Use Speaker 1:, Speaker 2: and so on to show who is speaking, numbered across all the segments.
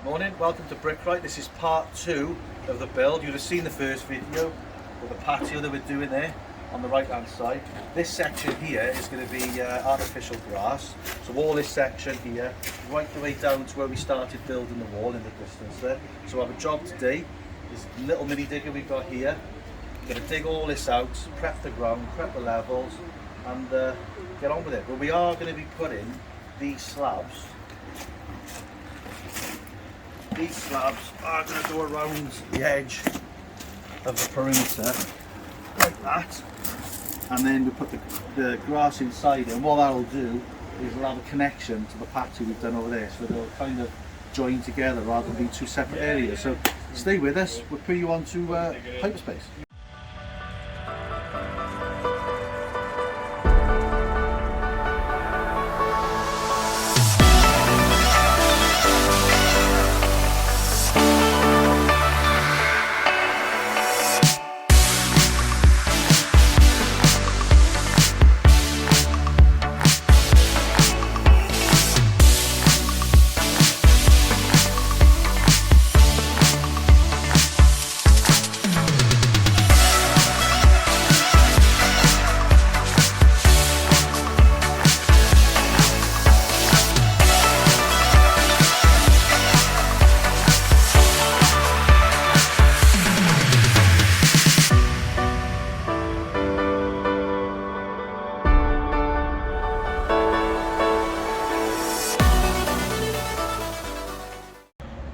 Speaker 1: Morning, welcome to Brickright. This is part 2 of the build. You'd have seen the first video with the patio that we're doing there on the right hand side. This section here is going to be artificial grass. So all this section here, right the way down to where we started building the wall in the distance there. So I have a job today. This little mini digger we've got here. We're going to dig all this out, prep the ground, prep the levels and get on with it. But we are going to be putting these slabs. These slabs are going to go around the edge of the perimeter like that, and then we put the grass inside it, and what that'll do is we'll have a connection to the patio we've done over there, so they'll kind of join together rather than being two separate areas. So stay with us, we'll put you on to hyperspace.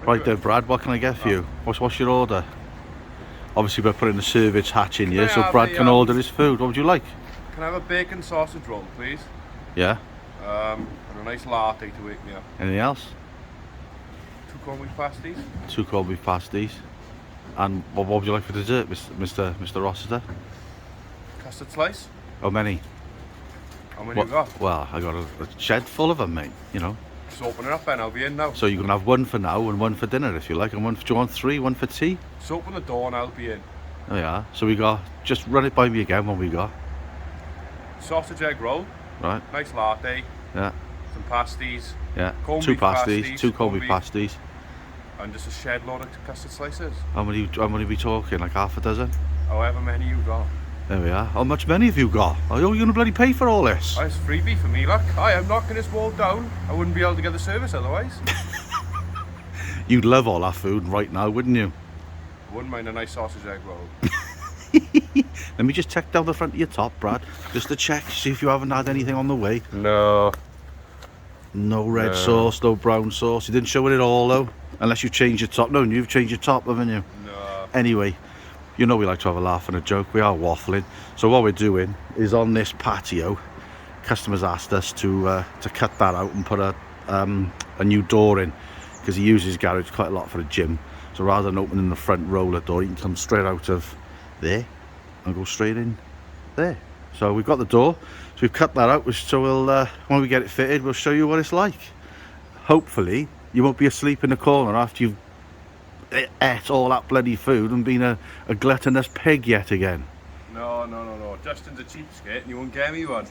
Speaker 1: Right there, Brad, what can I get for you? What's your order? Obviously we're putting the service hatch in here, so Brad can order his food. What would you like?
Speaker 2: Can I have a bacon sausage roll, please?
Speaker 1: Yeah.
Speaker 2: And a nice latte to wake me up.
Speaker 1: Anything else?
Speaker 2: 2 corned beef pasties.
Speaker 1: 2 cold beef pasties. And what would you like for dessert, Mr. Rossiter?
Speaker 2: Custard slice.
Speaker 1: How many?
Speaker 2: How many you got?
Speaker 1: Well, I got a shed full of them, mate, you know.
Speaker 2: Just open it up and I'll be in now.
Speaker 1: So you can have one for now and one for dinner if you like, and do you want 3, one for tea?
Speaker 2: Just open the door and I'll be in.
Speaker 1: Oh yeah, so we got, just run it by me again what we got.
Speaker 2: Sausage egg roll.
Speaker 1: Right.
Speaker 2: Nice latte.
Speaker 1: Yeah.
Speaker 2: Some pasties.
Speaker 1: Yeah.
Speaker 2: Corned
Speaker 1: 2
Speaker 2: beef
Speaker 1: pasties, 2 cold beef pasties.
Speaker 2: And just a shed load of custard slices.
Speaker 1: How many are we talking, like half a dozen?
Speaker 2: However many you got.
Speaker 1: There we are. How much money have you got? Are you going to bloody pay for all this?
Speaker 2: Oh, it's freebie for me, look. I'm knocking this wall down. I wouldn't be able to get the service otherwise.
Speaker 1: You'd love all that food right now, wouldn't you?
Speaker 2: Wouldn't mind a nice sausage egg roll.
Speaker 1: Let me just check down the front of your top, Brad, just to check, see if you haven't had anything on the way.
Speaker 2: No.
Speaker 1: No red sauce, no brown sauce. You didn't show it at all, though, unless you changed your top. No, you've changed your top, haven't you?
Speaker 2: No.
Speaker 1: Anyway, you know we like to have a laugh and a joke. We are waffling. So what we're doing is on this patio, customers asked us to cut that out and put a new door in, because he uses his garage quite a lot for a gym. So rather than opening the front roller door, you can come straight out of there and go straight in there. So we've got the door, so we've cut that out. So we'll when we get it fitted, we'll show you what it's like. Hopefully you won't be asleep in the corner after you've ate all that bloody food and been a gluttonous pig yet again.
Speaker 2: No. Justin's a cheapskate and you won't get me one.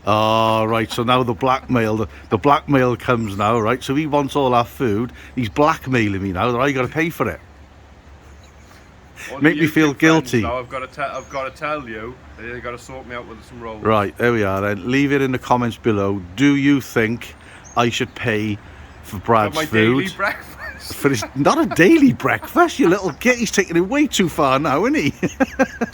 Speaker 1: Oh, right, so now the blackmail comes now, right? So he wants all our food. He's blackmailing me now that I got to pay for it. Make me feel guilty.
Speaker 2: Now I've got to tell you that you've got to sort me out with some rolls.
Speaker 1: Right, there we are then. Leave it in the comments below. Do you think I should pay for Brad's
Speaker 2: my
Speaker 1: food?
Speaker 2: Daily breakfast.
Speaker 1: For his, not a daily breakfast, you little git. He's taking it way too far now, isn't he?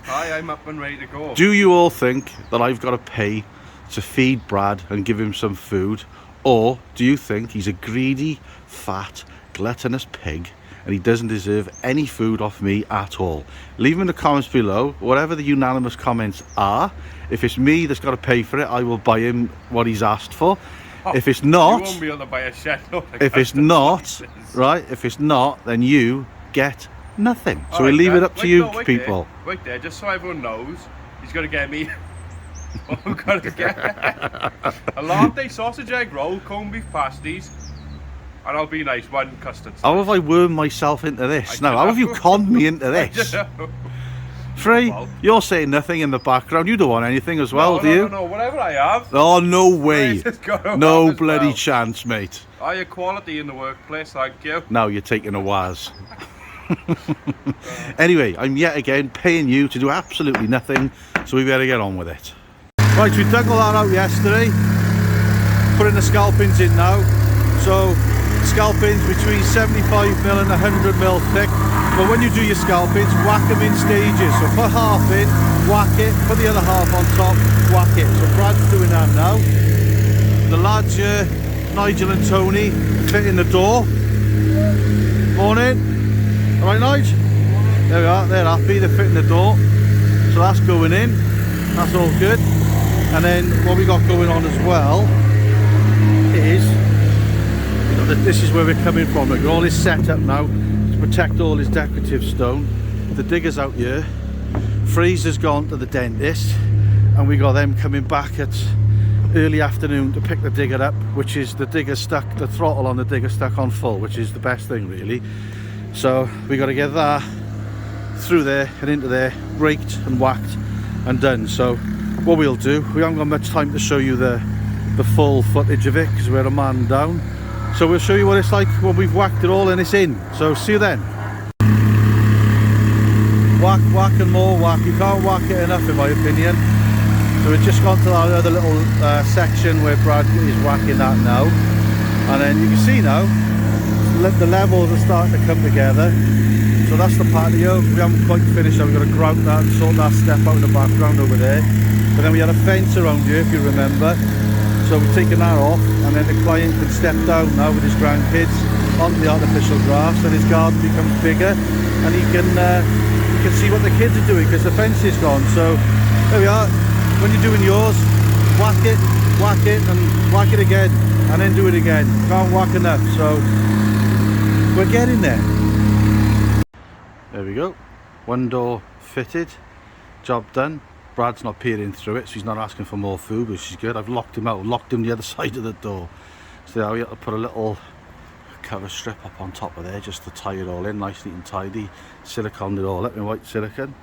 Speaker 2: Hi, I'm up and ready to go.
Speaker 1: Do you all think that I've got to pay to feed Brad and give him some food? Or do you think he's a greedy, fat, gluttonous pig and he doesn't deserve any food off me at all? Leave them in the comments below, whatever the unanimous comments are. If it's me that's got to pay for it, I will buy him what he's asked for. If it's not,
Speaker 2: you won't be able to buy a shed.
Speaker 1: If it's not, right, if it's not, then you get nothing. So we leave it up to you people.
Speaker 2: Wait there, just so everyone knows, he's got to get me. I've got to get a latte, sausage egg roll, corned beef pasties, and I'll be nice, 1 custard slice.
Speaker 1: How have I wormed myself into this? Now, how have you conned me into this? Free?
Speaker 2: Well.
Speaker 1: You're saying nothing in the background. You don't want anything as well,
Speaker 2: No,
Speaker 1: do you?
Speaker 2: No, whatever I have.
Speaker 1: Oh, no way.
Speaker 2: It's gotta
Speaker 1: No
Speaker 2: have as
Speaker 1: bloody
Speaker 2: well.
Speaker 1: chance, mate.
Speaker 2: Higher quality in the workplace, thank you.
Speaker 1: Now you're taking a waz. Anyway, I'm yet again paying you to do absolutely nothing, so we better get on with it. Right, we dug all that out yesterday. Putting the scalpings in now. So, scalpings between 75mm and 100mm thick. But when you do your scalpings, whack them in stages. So put half in, whack it, put the other half on top, whack it. So Brad's doing that now. The lads here, Nigel and Tony, fitting the door. Morning. Alright, Nigel? There we are, they're happy, they're fitting the door. So that's going in, that's all good. And then what we got going on as well is, you know, this is where we're coming from. We've got all this set up now to protect all this decorative stone. The digger's out here, Fraser's gone to the dentist, and we got them coming back at early afternoon to pick the digger up, which is the digger stuck, the throttle on the digger stuck on full, which is the best thing really. So we got to get that through there and into there, raked and whacked and done. So what we'll do, we haven't got much time to show you the full footage of it because we're a man down. So we'll show you what it's like when we've whacked it all and it's in. So see you then. Whack, whack and more whack. You can't whack it enough in my opinion. So we've just gone to that other little section where Brad is whacking that now. And then you can see now, the levels are starting to come together. So that's the patio. We haven't quite finished, so we've got to grout that and sort that step out in the background over there. But then we had a fence around here, if you remember. So we've taken that off, and then the client can step down now with his grandkids onto the artificial grass, and his garden becomes bigger, and he can see what the kids are doing because the fence is gone. So there we are. When you're doing yours, whack it, and whack it again, and then do it again. Can't whack enough. So we're getting there. There we go. One door fitted, job done. Brad's not peering through it, so he's not asking for more food, which is good. I've locked him out, locked him the other side of the door. So now we have to put a little cover strip up on top of there just to tie it all in, nice, neat and tidy. Siliconed it all up in white silicone.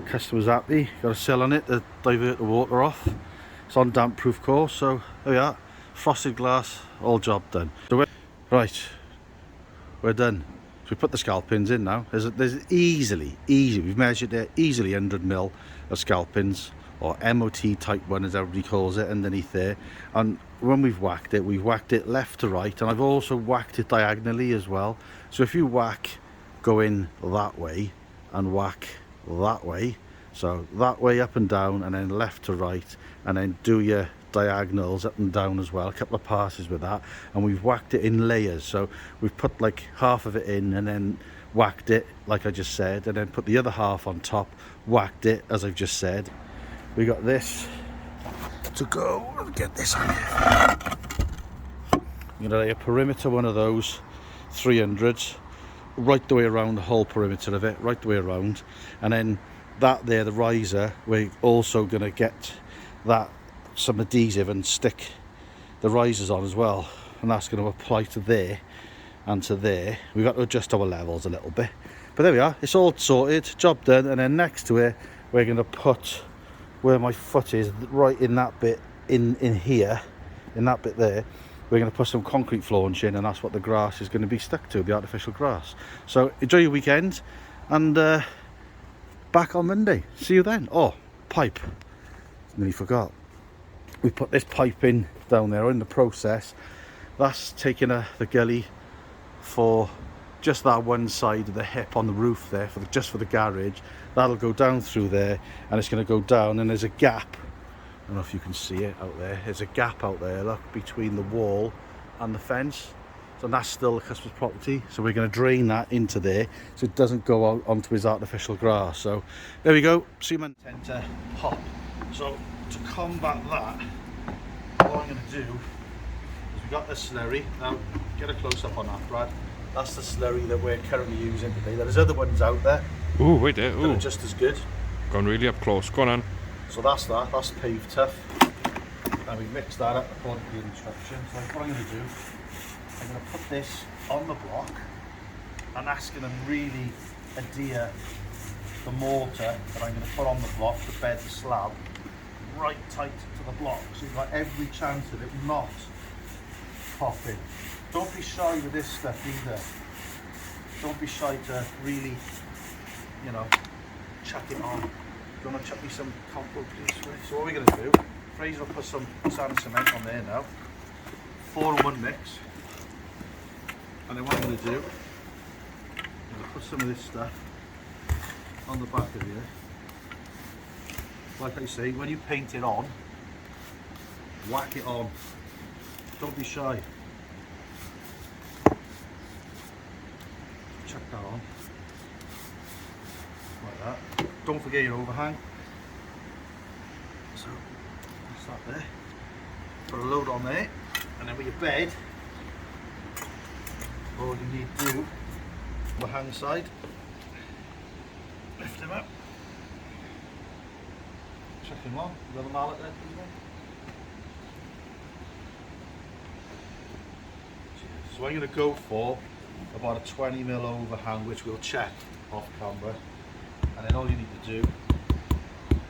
Speaker 1: Customer's happy, got a sill on it to divert the water off. It's on damp proof course, so there we are. Frosted glass, all job done. So we're done. So we put the scalpings in now. There's easily, we've measured it, easily 100mm of scalpings, or MOT type 1 as everybody calls it, underneath there. And when we've whacked it left to right, and I've also whacked it diagonally as well. So if you whack going that way and whack that way, so that way up and down, and then left to right, and then do your diagonals up and down as well, a couple of passes with that, and we've whacked it in layers. So we've put like half of it in and then whacked it like I just said, and then put the other half on top, whacked it as I've just said. We got this to go. Let's get this on here. You know, a perimeter one of those 300s right the way around the whole perimeter of it, right the way around, and then that there, the riser, we're also going to get that some adhesive and stick the risers on as well, and that's going to apply to there and to there. We've got to adjust our levels a little bit, but there we are, it's all sorted, job done. And then next to it we're going to put where my foot is, right in that bit, in here, in that bit there, we're going to put some concrete flaunch in, and that's what the grass is going to be stuck to, the artificial grass. So enjoy your weekend, and back on Monday. See you then. Oh, pipe, nearly forgot. We put this pipe in down there in the process. That's taking the gully for just that one side of the hip on the roof there, just for the garage. That'll go down through there, and it's going to go down, and there's a gap. I don't know if you can see it out there. There's a gap out there, look, between the wall and the fence. So that's still the customer's property. So we're going to drain that into there so it doesn't go out onto his artificial grass. So there we go. See you, man. Tend to pop. So to combat that, what I'm going to do is we've got the slurry. Now get a close up on that, Brad. That's the slurry that we're currently using today. There's other ones out there.
Speaker 2: Ooh, wait there. Ooh.
Speaker 1: That are just as good.
Speaker 2: Gone really up close. Go on.
Speaker 1: So that's paved tough. And we mix that up according to the instructions. So what I'm going to do, I'm going to put this on the block, and that's going to really adhere the mortar that I'm going to put on the block to bed the slab right tight to the block, so you've got every chance of it not popping. Don't be shy with this stuff either. Don't be shy to really, you know, chuck it on. Do you want to chuck me some compo, please? So what we're going to do, Fraser will put some sand and cement on there now. 4-in-1 mix. And then what I'm going to do is I'll put some of this stuff on the back of here. Like I say, when you paint it on, whack it on. Don't be shy. Chuck that on. Like that. Don't forget your overhang. So, that's that there. Put a load on there. And then with your bed, all you need to do, overhang side, lift him up. Chuck him on. You got the mallet there, please, mate? So I'm going to go for about a 20mm overhang, which we'll check off camera. And then all you need to do,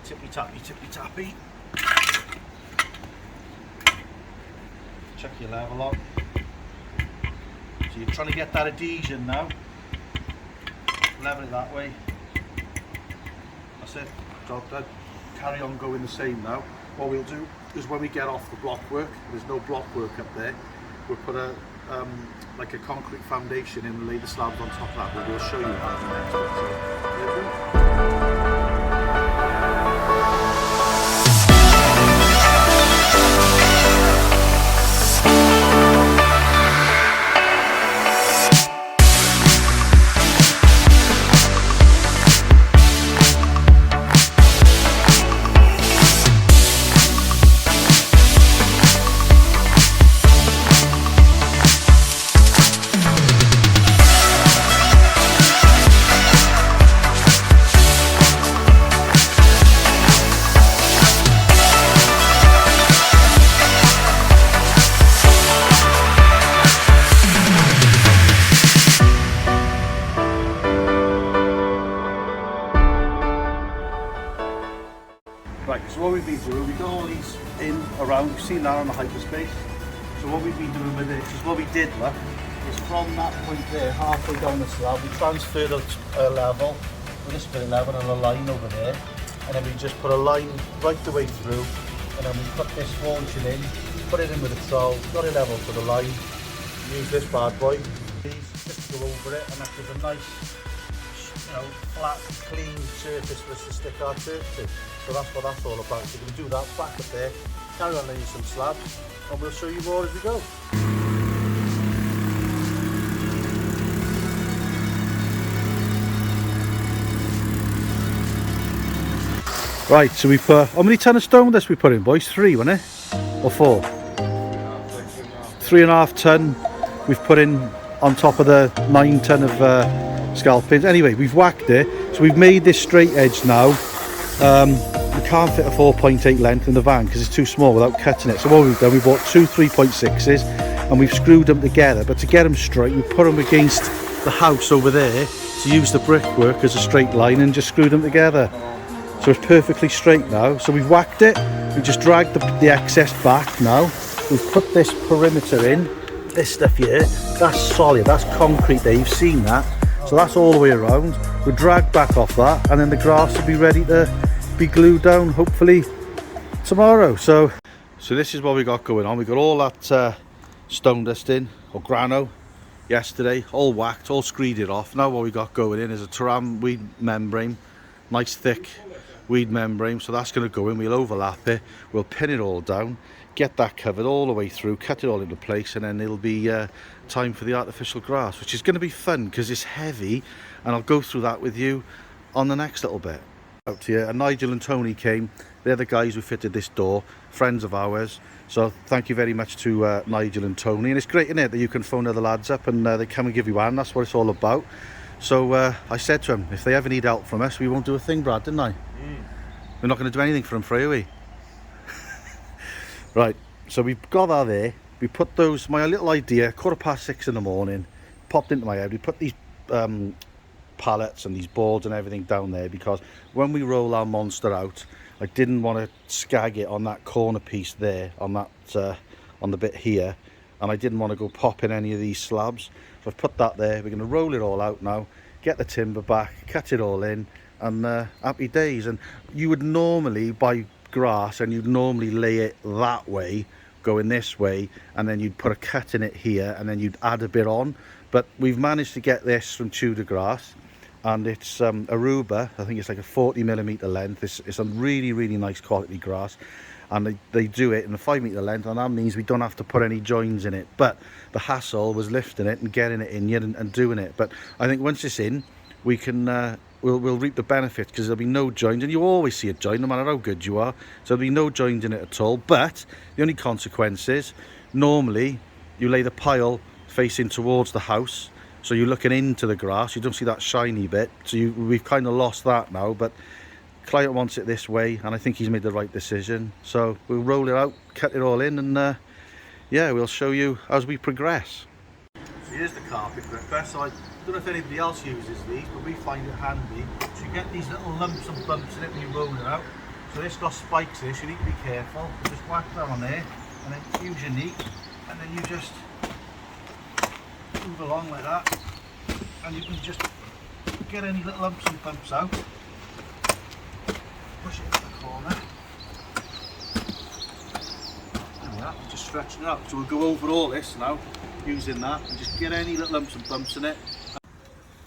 Speaker 1: tippy tappy. Check your level on. So you're trying to get that adhesion now. Level it that way. That's it. Job done. Carry on going the same now. What we'll do is when we get off the block work, there's no block work up there, we'll put a like a concrete foundation in and lay the slabs on top of that, but we'll show you that in the next one. Right, so what we've been doing, we've got all these in around, you've seen that on the hyperspace. So what we've been doing with this is what we did, look, is from that point there, halfway down the slab, we transferred a level with a split level and a line over there, and then we just put a line right the way through, and then we put this fortune in, put it in with a trowel, got it level to the line, use this bad boy, just go over it, and that gives a nice, you know, flat, clean surface for us to stick our turf to. So that's what that's all about. So we're going to do that back up there, carry on laying some slabs, and we'll show you more as we go. Right, so we put, how many ton of stone this we put in, boys? 3, wasn't it? Or 4? 3.5 ton we've put in on top of the 9 ton of scalpings. Anyway, we've whacked it, so we've made this straight edge now. We can't fit a 4.8 length in the van because it's too small without cutting it. So what we've done, we bought 2 3.6s and we've screwed them together. But to get them straight, we put them against the house over there to use the brickwork as a straight line and just screwed them together. So it's perfectly straight now. So we've whacked it, we just dragged the excess back now. We've put this perimeter in, this stuff here, that's solid, that's concrete there, you've seen that. So that's all the way around. We'll drag back off that and then the grass will be ready to be glued down hopefully tomorrow. So this is what we got going on. We got all that stone dust in, or grano, yesterday, all whacked, all screeded off. Now what we got going in is a Taram weed membrane, nice thick weed membrane, so that's going to go in. We'll overlap it, we'll pin it all down, get that covered all the way through, cut it all into place, and then it'll be time for the artificial grass, which is going to be fun because it's heavy, and I'll go through that with you on the next little bit. Out here, and Nigel and Tony came, they're the guys who fitted this door, friends of ours, so thank you very much to Nigel and Tony. And it's great, isn't it, that you can phone other lads up and they come and give you a hand. That's what it's all about. So I said to them, if they ever need help from us, we won't do a thing, Brad, didn't I? We're not going to do anything for them free, are we? Right, so we've got that there. We put those, my little idea, 6:15 in the morning, popped into my head. We put these pallets and these boards and everything down there, because when we roll our monster out, I didn't want to skag it on that corner piece there, on that on the bit here, and I didn't want to go popping any of these slabs. So I've put that there. We're going to roll it all out now, get the timber back, cut it all in, and happy days. And you would normally buy grass and you'd normally lay it that way, going this way, and then you'd put a cut in it here, and then you'd add a bit on. But we've managed to get this from Tudor grass, and it's Aruba. I think it's like a 40mm length. It's a really nice quality grass, and they do it in a 5m length, and that means we don't have to put any joins in it. But the hassle was lifting it and getting it in yet and doing it. But I think once it's in, we can we'll reap the benefit, because there'll be no joins, and you always see a join no matter how good you are. So there'll be no joins in it at all. But the only consequence is, normally you lay the pile facing towards the house, so you're looking into the grass, you don't see that shiny bit. So we've kind of lost that now, but client wants it this way, and I think he's made the right decision. So we'll roll it out, cut it all in, and yeah, we'll show you as we progress. So here's the carpet gripper. So I don't know if anybody else uses these, but we find it handy. So you get these little lumps and bumps in it when you roll it out. So this got spikes here, so you need to be careful. Just whack that on there, and then use your knee, and then you just move along like that, and you can just get any little lumps and bumps out. Push it into the corner. There we are, just stretching it out. So we'll go over all this now, using that, and just get any little lumps and bumps in it.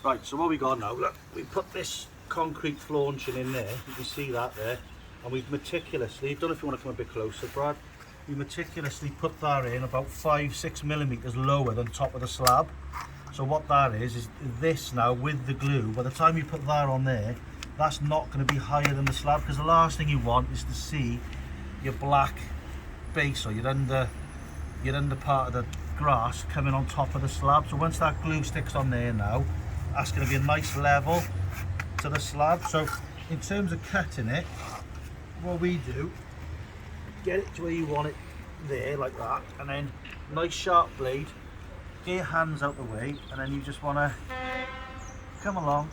Speaker 1: Right, so what we got now, look, we put this concrete flaunching in there, you can see that there, and we've meticulously, I don't know if you want to come a bit closer, Brad, we meticulously put that in about 5-6mm lower than top of the slab. So what that is this now with the glue, by the time you put that on there, that's not going to be higher than the slab, because the last thing you want is to see your black base or your under part of the grass coming on top of the slab. So once that glue sticks on there now, that's going to be a nice level to the slab. So in terms of cutting it, what we do, get it to where you want it there, like that, and then nice sharp blade, get your hands out the way, and then you just want to come along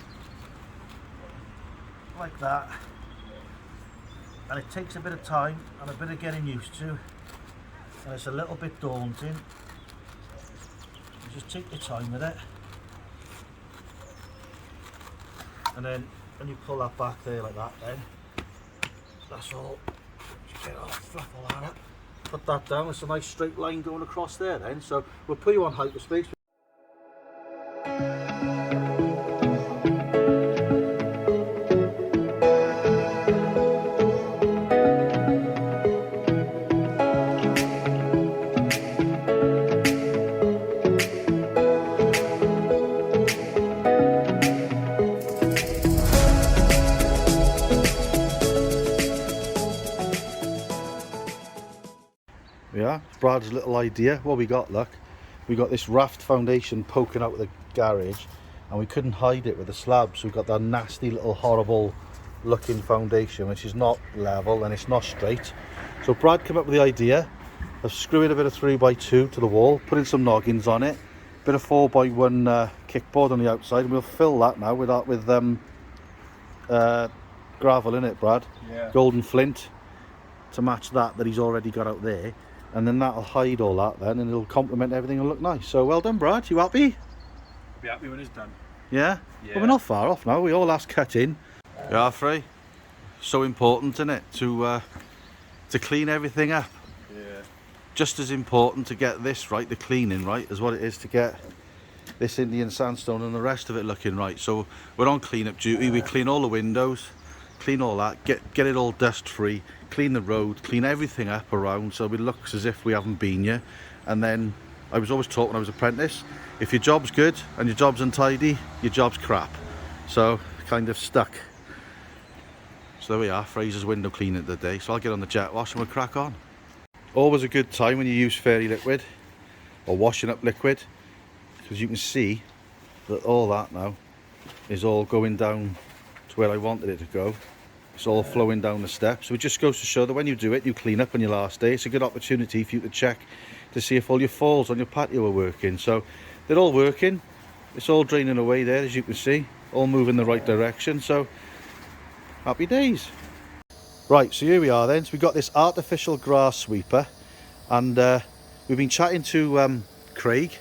Speaker 1: like that. And it takes a bit of time and a bit of getting used to, and it's a little bit daunting. You just take your time with it, and then when you pull that back there like that, then that's all. Just get it off, fluff all that up, put that down. It's a nice straight line going across there then. So we'll put you on hyperspace. Yeah, Brad's little idea. What we got, look, we got this raft foundation poking out of the garage, and we couldn't hide it with the slab, so we got that nasty little horrible looking foundation, which is not level and it's not straight. So Brad came up with the idea of screwing a bit of 3x2 to the wall, putting some noggins on it, a bit of 4x1 kickboard on the outside, and we'll fill that now with gravel in it, Brad. Yeah. Golden flint to match that he's already got out there. And then that'll hide all that then, and it'll complement everything and look nice. So well done, Brad. You happy?
Speaker 2: I'll be happy when it's done.
Speaker 1: Yeah?
Speaker 2: Yeah.
Speaker 1: Well, we're not far off now. We all last cut in. Yeah, Frey. So important, isn't it, to clean everything up?
Speaker 2: Yeah.
Speaker 1: Just as important to get this right, the cleaning right, as what it is to get this Indian sandstone and the rest of it looking right. So we're on clean-up duty. We clean all the windows, clean all that, get it all dust free, clean the road, clean everything up around so it looks as if we haven't been here. And then I was always taught when I was apprentice, if your job's good and your job's untidy, your job's crap. So kind of stuck. So there we are, Fraser's window cleaning today. So I'll get on the jet wash and we'll crack on. Always a good time when you use fairy liquid or washing up liquid, because you can see that all that now is all going down to where I wanted it to go. It's all flowing down the steps. So it just goes to show that when you do it, you clean up on your last day. It's a good opportunity for you to check to see if all your falls on your patio are working. So they're all working. It's all draining away there, as you can see. all moving in the right direction, so happy days. Right, so here we are then. So we've got this artificial grass sweeper, and we've been chatting to Craig.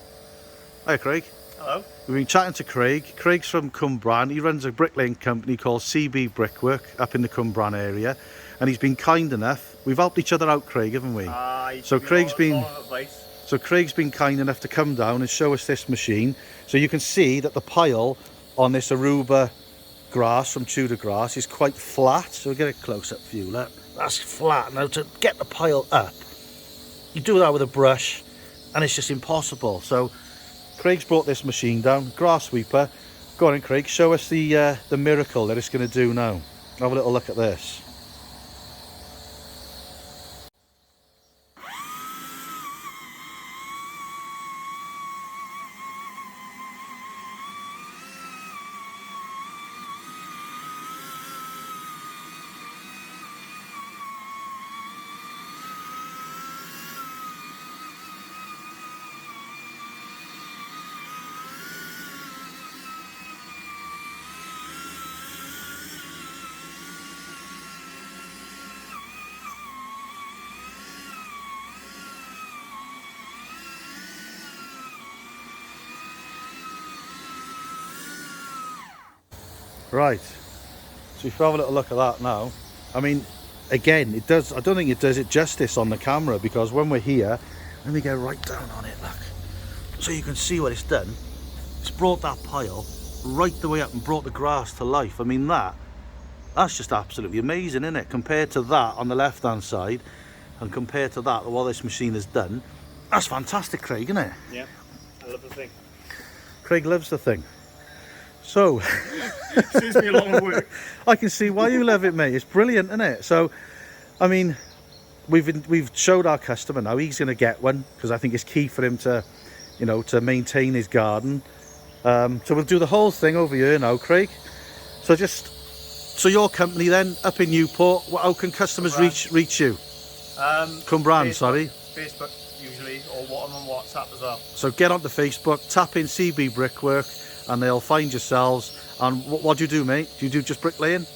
Speaker 1: Hi Craig.
Speaker 3: Hello.
Speaker 1: We've been chatting to Craig. Craig's from Cwmbran. He runs a bricklaying company called CB Brickwork up in the Cwmbran area, and he's been kind enough. We've helped each other out, Craig, haven't we? So Craig's been kind enough to come down and show us this machine, so you can see that the pile on this Aruba grass from Tudor grass is quite flat. So we'll get a close-up view. Look, that's flat. Now to get the pile up, you do that with a brush, and it's just impossible. So Craig's brought this machine down, grass sweeper. Go on in, Craig, show us the miracle that it's going to do now. Have a little look at this. Right, so if you have a little look at that now, I mean, again, it does, I don't think it does it justice on the camera, because when we're here, let me get right down on it, look, so you can see what it's done. It's brought that pile right the way up and brought the grass to life. I mean, that's just absolutely amazing, isn't it? Compared to that on the left hand side, and compared to that, what this machine has done, that's fantastic, Craig, isn't it?
Speaker 3: Yeah, I love the thing.
Speaker 1: Craig loves the thing. So
Speaker 3: Saves me a lot of work.
Speaker 1: I can see why you love it, mate. It's brilliant, isn't it? So, I mean, we've showed our customer now. He's going to get one, because I think it's key for him to, you know, to maintain his garden. So we'll do the whole thing over here now, Craig. So your company then up in Newport. How can customers reach you? Cwmbran, sorry.
Speaker 3: Facebook usually, or on WhatsApp as well.
Speaker 1: So get onto Facebook, tap in CB Brickwork, and they'll find yourselves. And what do you do, mate? Do you do just bricklaying?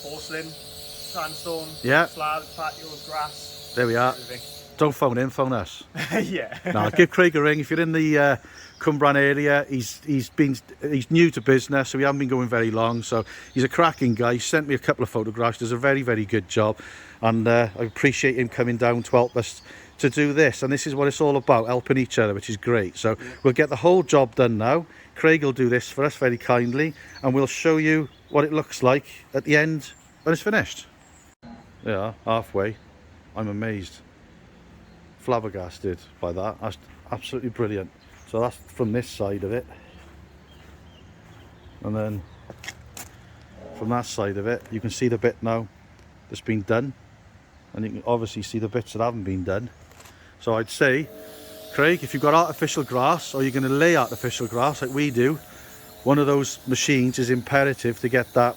Speaker 3: Porcelain, sandstone,
Speaker 1: yeah,
Speaker 3: slab, patio, grass.
Speaker 1: There we are.
Speaker 3: Everything.
Speaker 1: Don't phone in, phone us.
Speaker 3: Yeah.
Speaker 1: No, give Craig a ring if you're in the Cwmbran area. He's new to business, so we haven't been going very long. So he's a cracking guy. He sent me a couple of photographs. Does a very, very good job, and I appreciate him coming down to help us to do this. And this is what it's all about, helping each other, which is great. So we'll get the whole job done now. Craig will do this for us very kindly, and we'll show you what it looks like at the end when it's finished. Yeah, halfway. I'm amazed, flabbergasted by that. That's absolutely brilliant. So that's from this side of it, and then from that side of it you can see the bit now that's been done, and you can obviously see the bits that haven't been done. So I'd say, Craig, if you've got artificial grass, or you're going to lay artificial grass like we do, one of those machines is imperative to get that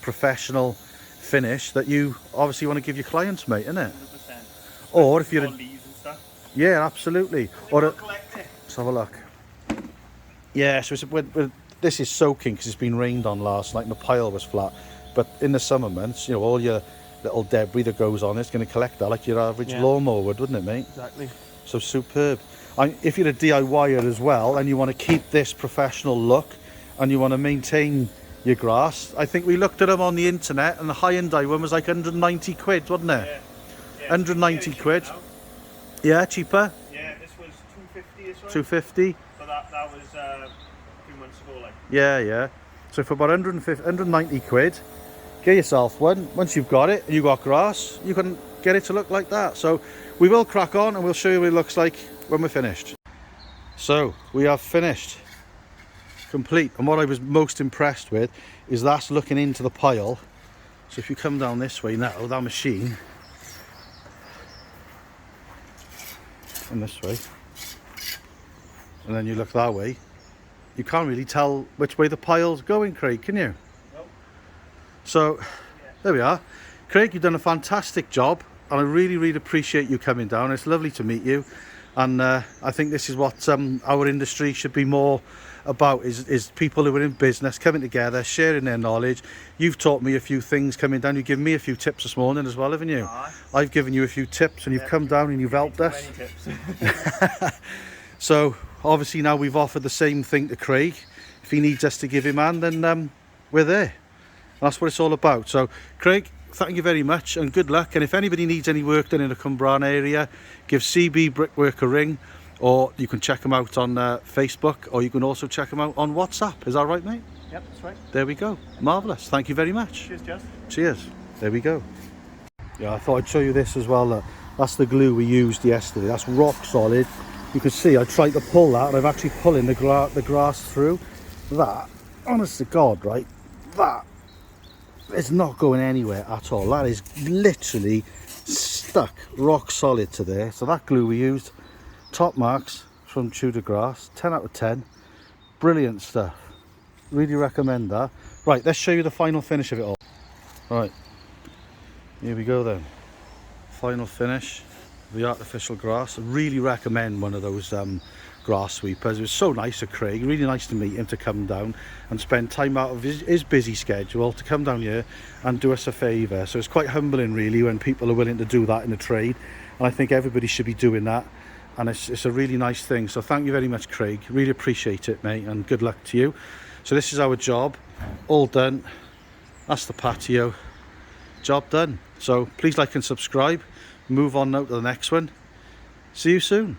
Speaker 1: professional finish that you obviously want to give your clients, mate, isn't it?
Speaker 3: 100%.
Speaker 1: Or if you're
Speaker 3: leaves and stuff.
Speaker 1: Yeah, absolutely. Or
Speaker 3: collect it.
Speaker 1: Let's have a look. Yeah, so this is soaking because it's been rained on last night and the pile was flat. But in the summer months, you know, all your little debris that goes on, it's going to collect that like your average lawnmower would, wouldn't it, mate?
Speaker 3: Exactly.
Speaker 1: So superb. If you're a DIYer as well and you want to keep this professional look and you want to maintain your grass, I think we looked at them on the internet, and the Hyundai one was like 190 quid, wasn't it?
Speaker 3: Yeah.
Speaker 1: 190 quid. Yeah, cheaper.
Speaker 3: Yeah, this was 250 or so.
Speaker 1: 250.
Speaker 3: But that was a few months ago, like.
Speaker 1: Yeah. So for about 190 quid, get yourself one. Once you've got it and you've got grass, you can get it to look like that. So we will crack on and we'll show you what it looks like when we're finished. So we have finished, complete. And what I was most impressed with is that's looking into the pile. So if you come down this way now, that machine, and this way, and then you look that way, you can't really tell which way the pile's going, Craig, can you?
Speaker 3: Nope.
Speaker 1: So there we are. Craig, you've done a fantastic job, and I really appreciate you coming down. It's lovely to meet you, and I think this is what our industry should be more about is people who are in business coming together, sharing their knowledge. You've taught me a few things coming down. You've given me a few tips this morning as well, haven't you?
Speaker 3: Aye.
Speaker 1: I've given you a few tips, and you've come down and you've helped us.
Speaker 3: Many tips.
Speaker 1: So obviously now we've offered the same thing to Craig. If he needs us to give him a hand, then we're there. And that's what it's all about. So Craig, thank you very much and good luck. And if anybody needs any work done in the Cwmbran area, give CB Brickwork a ring, or you can check them out on Facebook, or you can also check them out on WhatsApp. Is that right, mate?
Speaker 3: Yep, that's right.
Speaker 1: There we go. Marvellous. Thank you very much.
Speaker 3: Cheers, Jess.
Speaker 1: Cheers. There we go. Yeah, I thought I'd show you this as well. That's the glue we used yesterday. That's rock solid. You can see I tried to pull that, and I'm actually pulling the grass through. That, honest to God, right? That is not going anywhere at all. That is literally stuck rock solid to there. So that glue we used, top marks from Tudor Grass, 10 out of 10. Brilliant stuff. Really recommend that. Right, let's show you the final finish of it all. Right, here we go then. Final finish, the artificial grass. I really recommend one of those grass sweepers. It was so nice of Craig, really nice to meet him, to come down and spend time out of his busy schedule to come down here and do us a favour. So it's quite humbling really when people are willing to do that in the trade, and I think everybody should be doing that, and it's a really nice thing. So thank you very much, Craig, really appreciate it, mate, and good luck to you. So this is our job, all done. That's the patio, job done. So please like and subscribe. Move on now to the next one. See you soon.